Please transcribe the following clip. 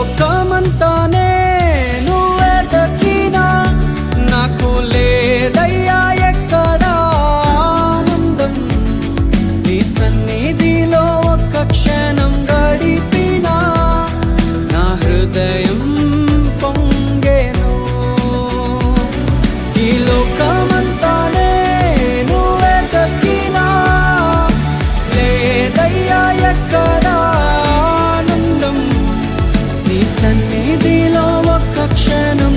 లోకమంతానే నువ్వెదకినా నాకు లేదయ్యా ఎక్కడా ఆనందం. నీ సన్నిధిలో ఒక్క క్షణం గడిపినా నా హృదయం పొంగెను. ఈ లోకమంతానే నువ్వెదకినా లేదయ్యా ఎక్కడా ఆనందం. నీ సన్నిధిలో ఒక్క క్షణం